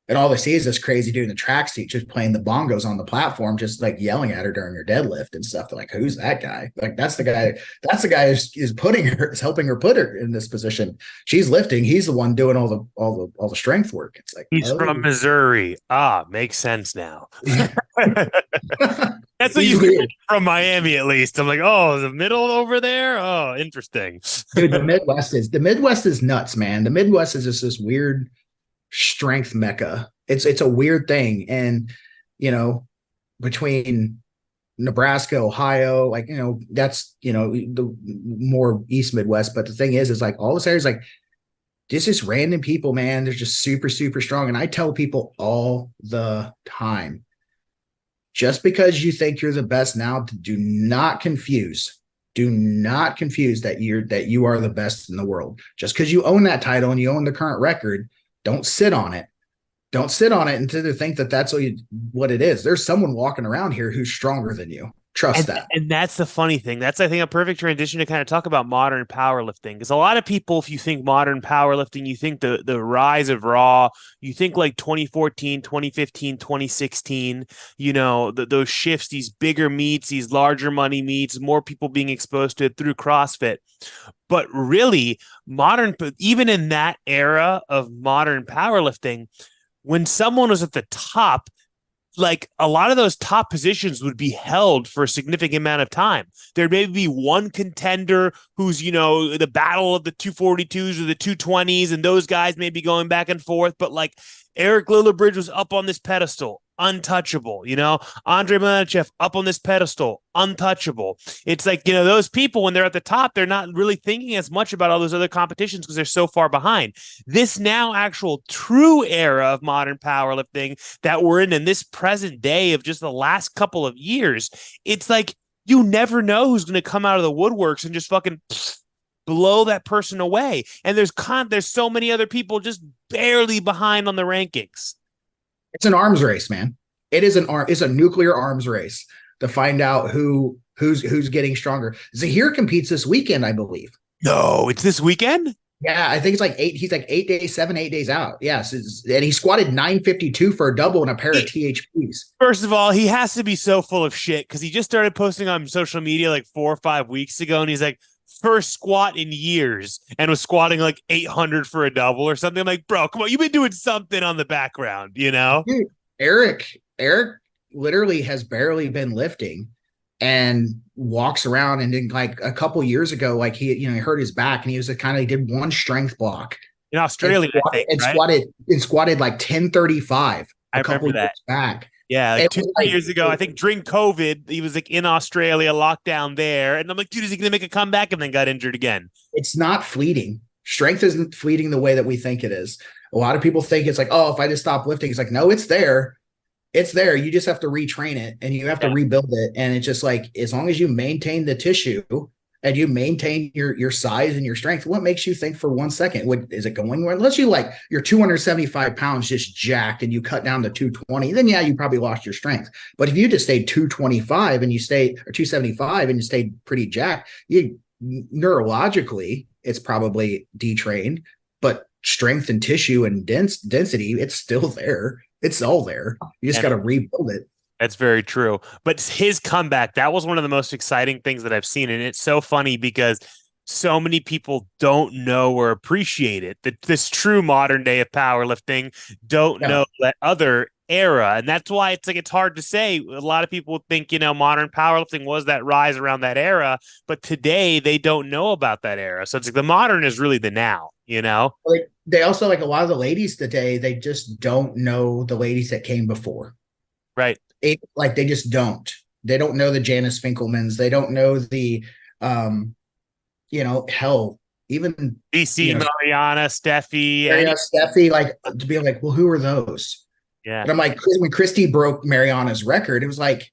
and all they see is this crazy dude in the track seat just playing the bongos on the platform, just like yelling at her during her deadlift and stuff. They're like, who's that guy? Like, that's the guy is putting her, is helping her put her in this position. She's lifting. He's the one doing all the strength work. It's like, he's from Missouri. Makes sense now. That's what you from Miami, at least. I'm like, oh, the middle over there. Oh, interesting. Dude, the Midwest is nuts, man. The Midwest is just this weird strength mecca. It's a weird thing. And between Nebraska, Ohio, like that's the more East Midwest. But the thing is like all this areas, like just random people, man. They're just super, super strong. And I tell people all the time, just because you think you're the best now, do not confuse that you are the best in the world. Just because you own that title and you own the current record, don't sit on it. Don't sit on it until you think that that's what it is. There's someone walking around here who's stronger than you. Trust that. And that's the funny thing. That's, I think, a perfect transition to kind of talk about modern powerlifting. Because a lot of people, if you think modern powerlifting, you think the rise of Raw, you think like 2014, 2015, 2016, those shifts, these bigger meets, these larger money meets, more people being exposed to it through CrossFit. But really, even in that era of modern powerlifting, when someone was at the top, like a lot of those top positions would be held for a significant amount of time. There may be one contender who's, the battle of the 242s or the 220s, and those guys may be going back and forth. But like Eric Lillibridge was up on this pedestal, untouchable. Andre Manachev up on this pedestal, untouchable. It's like, those people, when they're at the top, they're not really thinking as much about all those other competitions because they're so far behind. This now actual true era of modern powerlifting that we're in this present day of just the last couple of years, it's like you never know who's going to come out of the woodworks and just fucking blow that person away. And there's so many other people just barely behind on the rankings. It's an arms race, man. It's a nuclear arms race to find out who's getting stronger. Zahir competes this weekend, I believe. No, it's this weekend? Yeah, I think it's like 8. He's like 8 days out. Yes. And he squatted 952 for a double and a pair of THPs. First of all, he has to be so full of shit because he just started posting on social media like 4 or 5 weeks ago. And he's like, first squat in years, and was squatting like 800 for a double or something. I'm like, bro, come on, you've been doing something on the background, Dude, Eric literally has barely been lifting and walks around, and then like a couple years ago, like he hurt his back and he was he did one strength block in Australia and squatted like 1035 a couple years back. Yeah, like 2 years ago, I think during COVID, he was like in Australia, locked down there. And I'm like, dude, is he going to make a comeback? And then got injured again. It's not fleeting. Strength isn't fleeting the way that we think it is. A lot of people think it's like, oh, if I just stop lifting, it's like, no, it's there. It's there. You just have to retrain it and you have to rebuild it. And it's just like, as long as you maintain the tissue and you maintain your size and your strength, what makes you think for 1 second, what is it going? Unless you like you're 275 pounds just jacked and you cut down to 220, then yeah, you probably lost your strength. But if you just stayed 225 and you stayed, or 275 and you stayed pretty jacked, you neurologically, it's probably detrained, but strength and tissue and density, it's still there. It's all there. You just got to rebuild it. That's very true. But his comeback, that was one of the most exciting things that I've seen. And it's so funny because so many people don't know or appreciate it. That this true modern day of powerlifting don't know that other era. And that's why it's like, it's hard to say. A lot of people think, modern powerlifting was that rise around that era, but today they don't know about that era. So it's like the modern is really the now, Like they also, like a lot of the ladies today, they just don't know the ladies that came before. Right. Like they just don't. They don't know the Janice Finkelmans. They don't know the hell, even BC, Mariana, Steffi. Steffi, like to be like, well, who are those? Yeah. And I'm like, when Christy broke Mariana's record, it was like,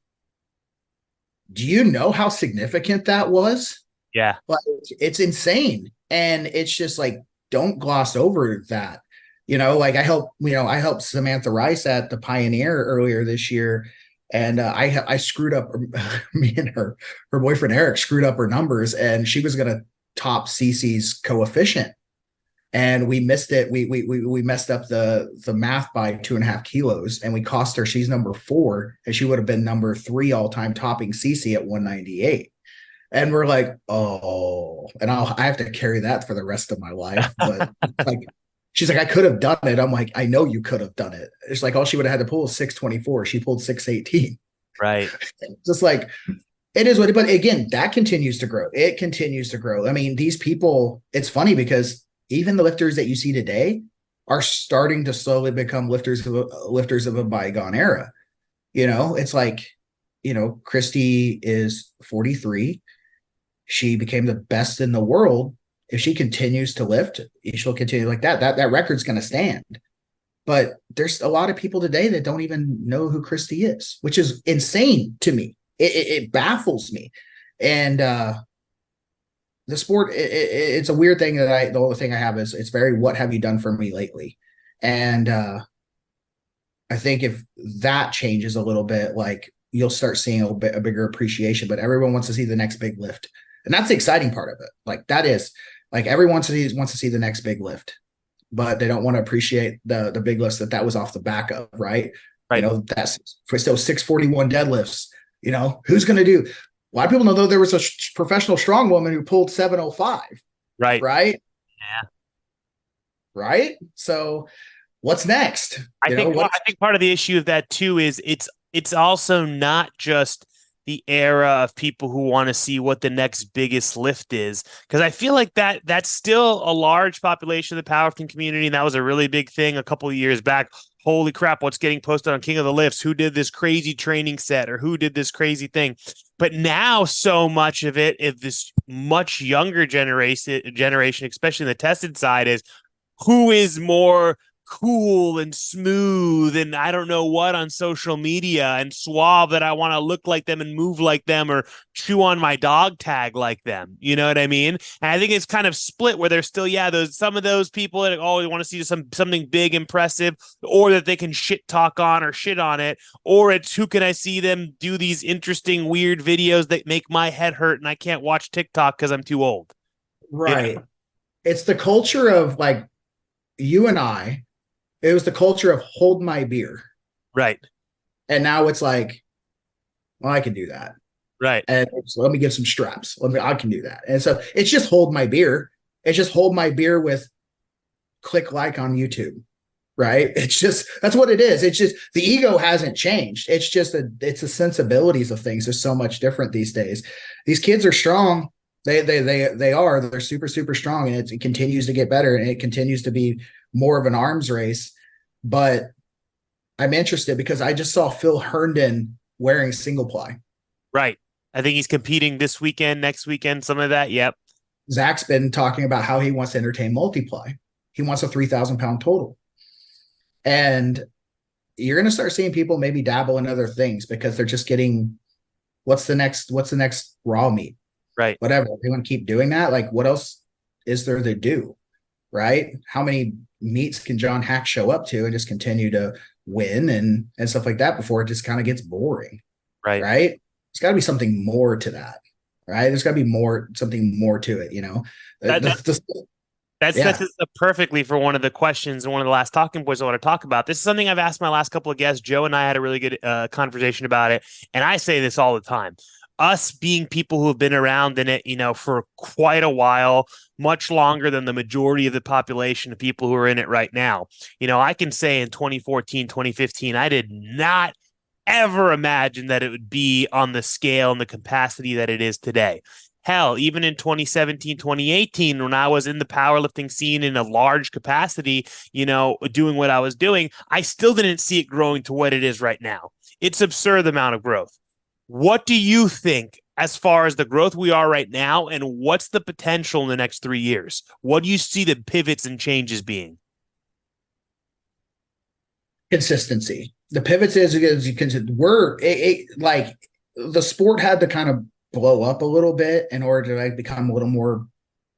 do you know how significant that was? Yeah. Like, it's insane. And it's just like, don't gloss over that. Like I helped Samantha Rice at the Pioneer earlier this year. And I screwed up, me and her boyfriend Eric screwed up her numbers, and she was going to top Cece's coefficient. And we missed it. We messed up the math by 2.5 kilos, and we cost her. She's number 4, and she would have been number 3 all time, topping Cece at 198. And we're like, oh, and I have to carry that for the rest of my life. But like, she's like, I could have done it. I'm like, I know you could have done it. It's like all she would have had to pull is 624. She pulled 618. Right. Just like it is what it, but again, that continues to grow. It continues to grow. I mean, these people, it's funny because even the lifters that you see today are starting to slowly become lifters of a bygone era. It's like, Christy is 43. She became the best in the world. If she continues to lift, she'll continue like that. That record's going to stand. But there's a lot of people today that don't even know who Christy is, which is insane to me. It baffles me. And the sport, it's a weird thing that the only thing I have is it's very, what have you done for me lately? And I think if that changes a little bit, like you'll start seeing a bigger appreciation, but everyone wants to see the next big lift. And that's the exciting part of it. Like that is like everyone wants to see the next big lift, but they don't want to appreciate the big lifts that was off the back of, right? Right. That's for still 641 deadlifts. Who's going to do? A lot of people know, though, there was a professional strong woman who pulled 705. Right. Right. Yeah. Right. So what's next? I think part of the issue of that too is it's also not just the era of people who want to see what the next biggest lift is, because I feel like that's still a large population of the powerlifting community, and that was a really big thing a couple of years back. Holy crap, what's getting posted on King of the Lifts? Who did this crazy training set, or who did this crazy thing? But now so much of it, if this much younger generation, especially in the tested side, is who is more cool and smooth and I don't know what on social media and suave that I want to look like them and move like them or chew on my dog tag like them. You know what I mean? And I think it's kind of split where there's still, some of those people that want to see something big, impressive, or that they can shit talk on or shit on it, or it's who can I see them do these interesting, weird videos that make my head hurt and I can't watch TikTok because I'm too old. Right. It's the culture of like you and I. It was the culture of hold my beer. Right. And now it's like, well, I can do that. Right. And so let me get some straps. I can do that. And so it's just hold my beer. It's just hold my beer with click like on YouTube. Right. It's just, that's what it is. It's just, the ego hasn't changed. It's just it's the sensibilities of things are so much different these days. These kids are strong. They're super, super strong, and it continues to get better, and it continues to be more of an arms race. But I'm interested because I just saw Phil Herndon wearing single ply. Right. I think he's competing this weekend, next weekend, some of that. Yep. Zach's been talking about how he wants to entertain multiply. He wants a 3,000 pound total. And you're going to start seeing people maybe dabble in other things because they're just getting what's the next raw meat, Right. whatever. They want to keep doing that. Like, what else is there to do? Right. How many meets can John Hack show up to and just continue to win and stuff like that before it just kind of gets boring? Right. Right. There's got to be something more to that. Right. There's got to be something more to it, you know? That, That Yeah. sets us up perfectly for one of the questions and one of the last talking points I want to talk about. This is something I've asked my last couple of guests. Joe and I had a really good conversation about it. And I say this all the time. Us being people who have been around in it, for quite a while, much longer than the majority of the population of people who are in it right now. I can say in 2014, 2015, I did not ever imagine that it would be on the scale and the capacity that it is today. Hell, even in 2017, 2018, when I was in the powerlifting scene in a large capacity, doing what I was doing, I still didn't see it growing to what it is right now. It's absurd amount of growth. What do you think as far as the growth we are right now, and what's the potential in the next 3 years? What do you see the pivots and changes being? Consistency. The pivots is because you can like the sport had to kind of blow up a little bit in order to like become a little more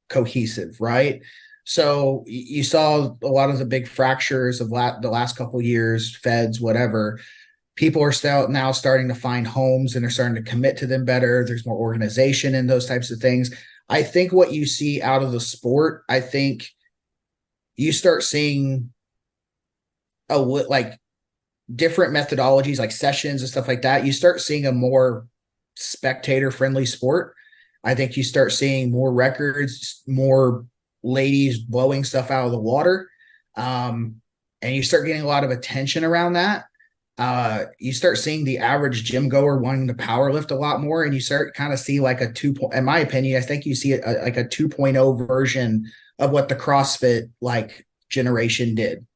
cohesive, right? So you saw a lot of the big fractures of the last couple of years, feds, whatever. People are still now starting to find homes and they're starting to commit to them better. There's more organization in those types of things. I think what you see out of the sport, I think you start seeing like different methodologies, like sessions and stuff like that. You start seeing a more spectator friendly sport. I think you start seeing more records, more ladies blowing stuff out of the water. And you start getting a lot of attention around that. You start seeing the average gym goer wanting to power lift a lot more. And you start kind of see like in my opinion, I think you see like a 2.0 version of what the CrossFit like generation did.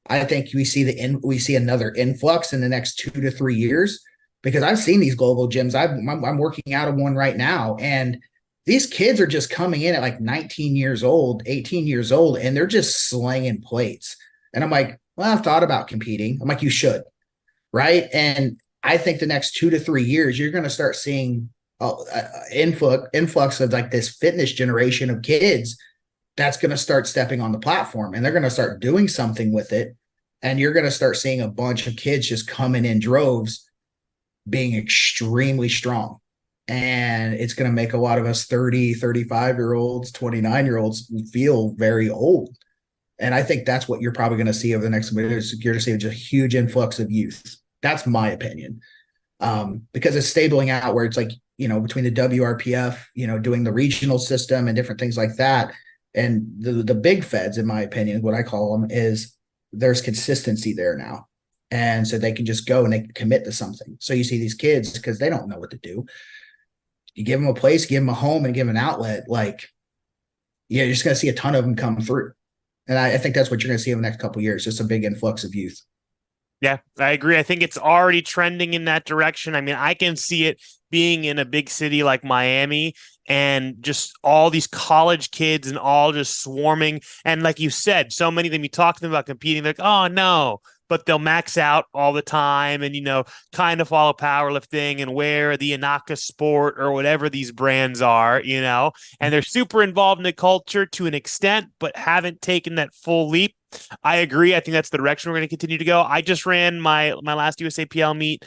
I think we see another influx in the next 2 to 3 years because I've seen these global gyms. I'm working out of one right now, and these kids are just coming in at like 19 years old, 18 years old, and they're just slinging plates. And I'm like, well, I've thought about competing. I'm like, you should, right? And I think the next 2 to 3 years, you're going to start seeing influx of like this fitness generation of kids that's going to start stepping on the platform, and they're going to start doing something with it. And you're going to start seeing a bunch of kids just coming in droves being extremely strong. And it's going to make a lot of us 30, 35-year-olds, 29-year-olds feel very old. And I think that's what you're probably going to see over the next years. You're going to see just a huge influx of youth. That's my opinion. Because it's stabling out where it's like, between the WRPF, doing the regional system and different things like that. And the big feds, in my opinion, what I call them, is there's consistency there now. And so they can just go and they can commit to something. So you see these kids because they don't know what to do. You give them a place, give them a home, and give them an outlet. Like, yeah, you're just going to see a ton of them come through. And I think that's what you're going to see in the next couple of years, just a big influx of youth. Yeah, I agree. I think it's already trending in that direction. I mean, I can see it being in a big city like Miami and just all these college kids and all just swarming. And like you said, so many of them, you talk to them about competing, they're like, oh, no, but they'll max out all the time and, kind of follow powerlifting and wear the Inaka Sport or whatever these brands are, and they're super involved in the culture to an extent, but haven't taken that full leap. I agree. I think that's the direction we're going to continue to go. I just ran my last USAPL meet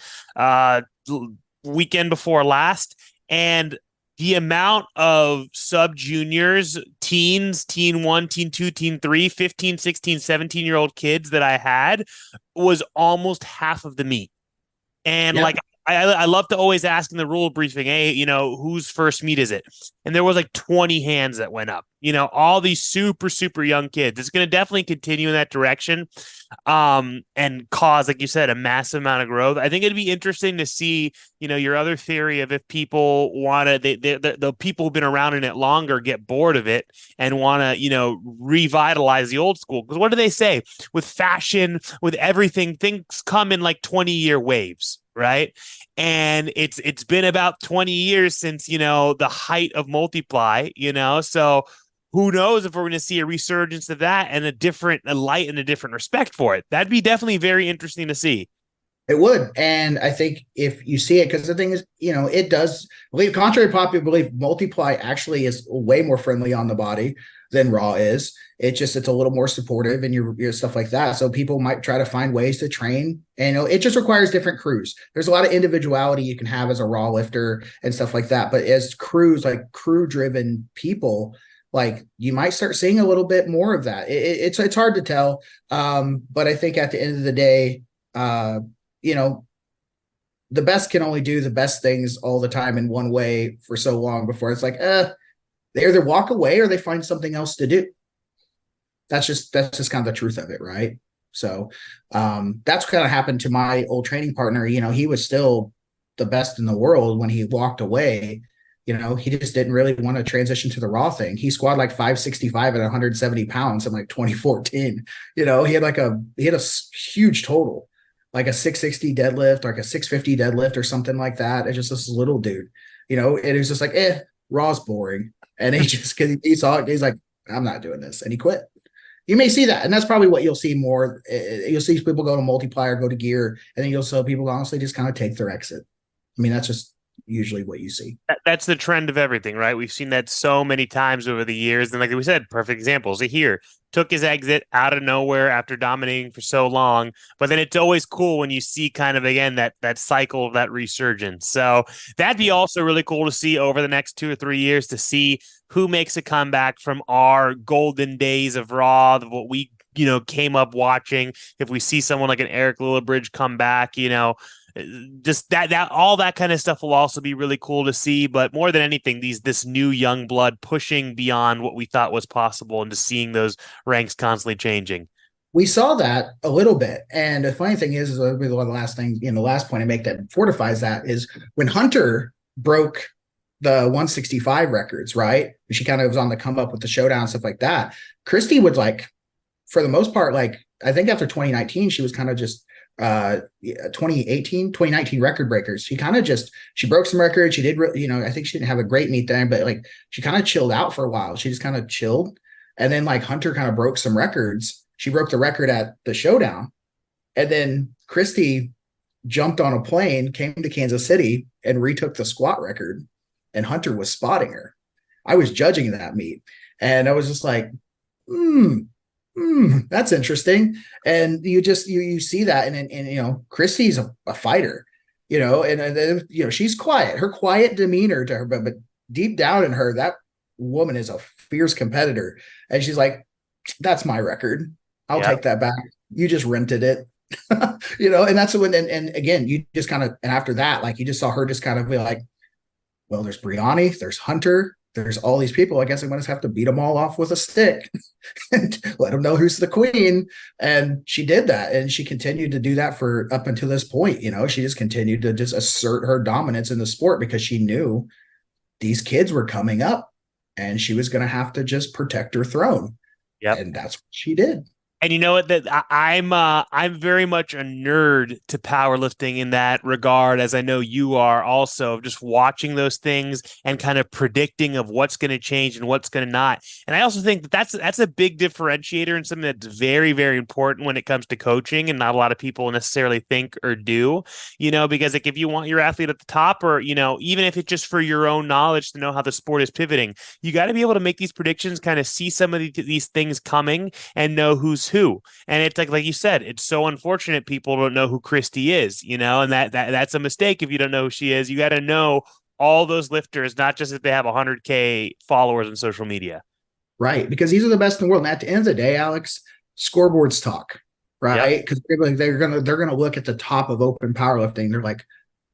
weekend before last, and the amount of sub juniors, teens, teen 1, teen 2, teen 3, 15, 16, 17-year-old kids that I had was almost half of the meet. And like, I love to always ask in the rule briefing, hey, whose first meet is it? And there was like 20 hands that went up, all these super, super young kids. It's going to definitely continue in that direction and cause, like you said, a massive amount of growth. I think it'd be interesting to see, your other theory of if people want to, the people who've been around in it longer get bored of it and want to, revitalize the old school. Because what do they say? With fashion, with everything, things come in like 20-year waves. right? And it's been about 20 years since, the height of multiply, so who knows if we're going to see a resurgence of that and a light and a different respect for it. That'd be definitely very interesting to see. It would. And I think if you see it, because the thing is, it does believe, contrary to popular belief, multiply actually is way more friendly on the body than raw is. It's a little more supportive and your stuff like that. So people might try to find ways to train. And it just requires different crews. There's a lot of individuality you can have as a raw lifter and stuff like that. But as crews, like crew driven people, like you might start seeing a little bit more of that. It's hard to tell. But I think at the end of the day, the best can only do the best things all the time in one way for so long before it's like, they either walk away or they find something else to do. That's just kind of the truth of it, right? So that's kind of happened to my old training partner. He was still the best in the world when he walked away. He just didn't really want to transition to the raw thing. He squatted like 565 at 170 pounds in like 2014. He had a huge total, like a 660 deadlift, like a 650 deadlift or something like that. It's just this little dude, it was just like, raw's boring. And he just, cause he saw it, he's like, I'm not doing this. And he quit. You may see that. And that's probably what you'll see more. You'll see people go to multiplier, go to gear, and then you'll see people honestly just kind of take their exit. I mean, that's just usually what you see. That's the trend of everything, right? We've seen that so many times over the years. And like we said, perfect examples. Here took his exit out of nowhere after dominating for so long. But then it's always cool when you see kind of, again, that cycle of that resurgence. So that'd be also really cool to see over the next 2 or 3 years, to see who makes a comeback from our golden days of Raw, what we, came up watching. If we see someone like an Eric Lillibridge come back, just that all that kind of stuff will also be really cool to see. But more than anything, this new young blood pushing beyond what we thought was possible, and just seeing those ranks constantly changing. We saw that a little bit. And the funny thing is the last thing, the last point I make that fortifies that is when Hunter broke the 165 records, right? She kind of was on the come up with the showdown and stuff like that. Christy would, like, for the most part, like, I think after 2019, she was kind of just 2019 record breakers. She kind of she broke some records. She did, I think she didn't have a great meet then, but like she kind of chilled out for a while. She just kind of chilled. And then like Hunter kind of broke some records. She broke the record at the showdown. And then Christy jumped on a plane, came to Kansas City, and retook the squat record. And Hunter was spotting her. I was judging that meet. And I was just like, that's interesting. And you see that. And Christy's a fighter, and she's quiet. Her quiet demeanor to her, but deep down in her, that woman is a fierce competitor. And she's like, that's my record. I'll take that back. You just rented it. And that's when, and again, you just kind of, and after that, like you just saw her just kind of be like, well, there's Brianni, there's Hunter, there's all these people. I guess I'm going to have to beat them all off with a stick and let them know who's the queen. And she did that. And she continued to do that for up until this point. She just continued to just assert her dominance in the sport because she knew these kids were coming up and she was going to have to just protect her throne. Yep. And that's what she did. And you know what? That I'm very much a nerd to powerlifting in that regard, as I know you are also, just watching those things and kind of predicting of what's going to change and what's going to not. And I also think that's a big differentiator and something that's very, very important when it comes to coaching, and not a lot of people necessarily think or do. Because like if you want your athlete at the top, or even if it's just for your own knowledge to know how the sport is pivoting, you got to be able to make these predictions, kind of see some of these things coming, and know who's who. And it's like you said, it's so unfortunate people don't know who Christy is, and that's a mistake. If you don't know who she is, you got to know all those lifters, not just if they have 100K followers on social media. Right. Because these are the best in the world. And at the end of the day, Alex, scoreboards talk, right? Because they're gonna look at the top of open powerlifting. They're like,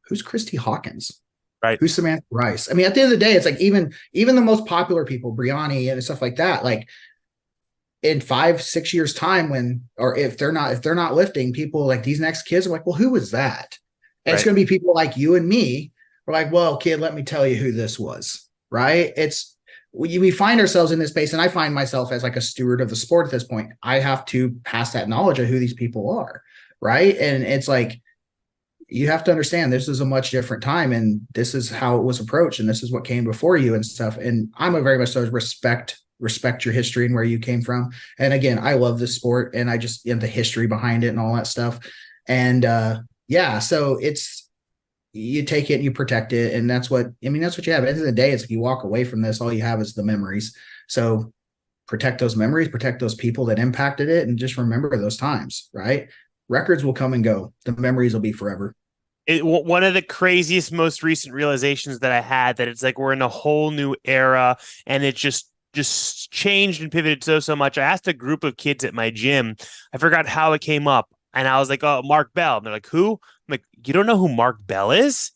who's Christy Hawkins? Right. Who's Samantha Rice? I mean, at the end of the day, it's like even the most popular people, Brianni and stuff like that, like in 5-6 years time, if they're not lifting, people like these next kids are like, well, who was that? And It's going to be people like you and me. We're like, well, kid, let me tell you who this was. Right. We find ourselves in this space, and I find myself as like a steward of the sport at this point. I have to pass that knowledge of who these people are. Right. And it's like, you have to understand this is a much different time, and this is how it was approached, and this is what came before you and stuff. And I'm a very much so respect your history and where you came from. And again, I love this sport, and I just, the history behind it and all that stuff. And yeah, so it's, you take it and you protect it, and that's what I mean. That's what you have. At the end of the day, it's like you walk away from this, all you have is the memories. So protect those memories, protect those people that impacted it, and just remember those times. Right? Records will come and go. The memories will be forever. One of the craziest, most recent realizations that I had, that it's like we're in a whole new era, and it just changed and pivoted so much. I asked a group of kids at my gym. I forgot how it came up, and I was like, "Oh, Mark Bell." And they're like, "Who?" I'm like, "You don't know who Mark Bell is?"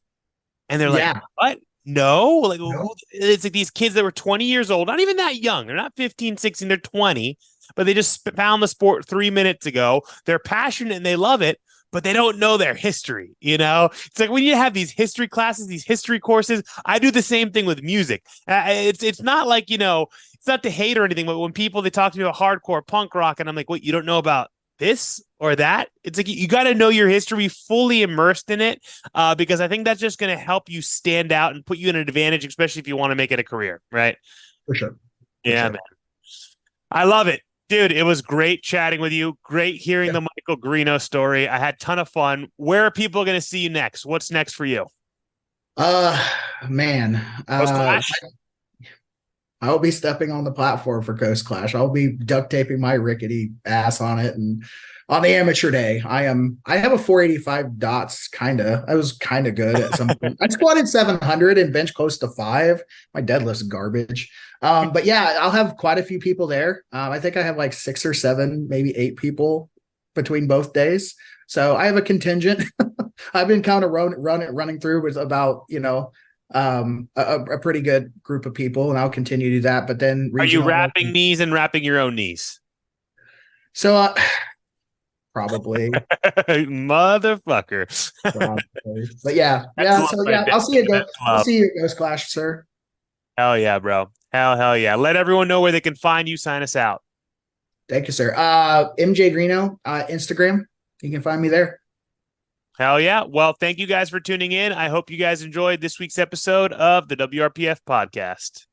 And they're like, Yeah. "What? No." Like, No. it's like these kids that were 20 years old, not even that young. They're not 15, 16, they're 20, but they just found the sport 3 minutes ago. They're passionate and they love it, but they don't know their history. It's like when you have these history classes, these history courses. I do the same thing with music. It's not like, it's not to hate or anything, but when people, they talk to me about hardcore punk rock, and I'm like, what, you don't know about this or that? It's like you got to know your history, fully immersed in it, because I think that's just going to help you stand out and put you in an advantage, especially if you want to make it a career, right? For sure. For Yeah, sure. man. I love it. Dude, it was great chatting with you. Great hearing Yeah. the Michael Greeno story. I had a ton of fun. Where are people going to see you next? What's next for you? Uh Man. Post Clash? I'll be stepping on the platform for Coast Clash. I'll be duct taping my rickety ass on it. And on the amateur day, I have a 485 dots, kinda. I was kinda good at some point. I squatted 700 and bench close to 5. My deadlift's garbage. But yeah, I'll have quite a few people there. I think I have like 6 or 7, maybe 8 people between both days. So I have a contingent. I've been kind of running through with about, a pretty good group of people, and I'll continue to do that. But then Are you regional, wrapping knees and wrapping your own knees? so probably, Motherfucker. probably, but yeah, That's yeah. love So right yeah, there. That's I'll love. see you at Ghost Clash, sir. Hell yeah, bro. Hell yeah. Let everyone know where they can find you. Sign us out. Thank you, sir. MJ Greeno, Instagram. You can find me there. Hell yeah. Well, thank you guys for tuning in. I hope you guys enjoyed this week's episode of the WRPF podcast.